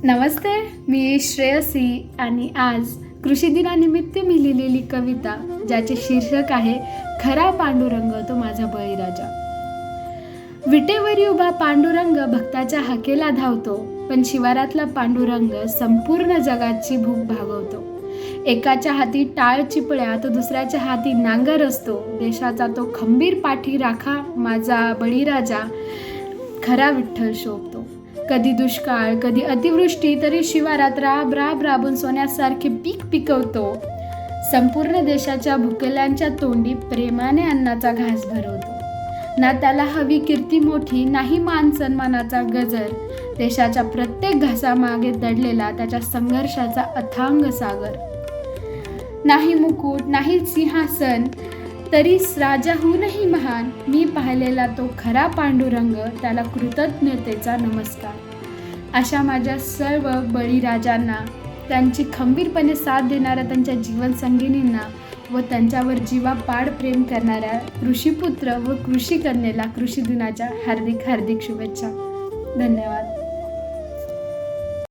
नमस्ते, मी श्रेयसी आणि आज कृषी दिनानिमित्त मी लिहिलेली कविता ज्याचे शीर्षक आहे खरा पांडुरंग तो माझा बळीराजा. विटेवरी उभा पांडुरंग भक्ताच्या हाकेला धावतो, पण शिवारातला पांडुरंग संपूर्ण जगाची भूक भागवतो. एकाच्या हाती टाळ चिपळ्या तर दुसऱ्याच्या हाती नांगर असतो. देशाचा तो खंबीर पाठी राखा माझा बळीराजा खरा विठ्ठल शोभतो. कधी दुष्काळ कधी अतिवृष्टी तरी शिवारात राब राब राबून सोन्यासारखे पीक पिकवतो. संपूर्ण देशाच्या भुकेल्यांच्या तोंडी प्रेमाने अन्नाचा घास भरवतो. ना त्याला हवी कीर्ती मोठी, नाही मान सन्मानाचा गजर. देशाच्या प्रत्येक घासामागे दडलेला त्याच्या संघर्षाचा अथांग सागर. नाही मुकुट नाही सिंहासन तरी राजाहूनही महान, मी पाहिलेला तो खरा पांडुरंग, त्याला कृतज्ञतेचा नमस्कार. अशा माझ्या सर्व बळीराजांना, त्यांची खंबीरपणे साथ देणाऱ्या त्यांच्या जीवनसंगिनींना व त्यांच्यावर जीवापाड प्रेम करणाऱ्या कृषीपुत्र व कृषी कन्येला कृषी दिनाच्या हार्दिक हार्दिक शुभेच्छा. धन्यवाद.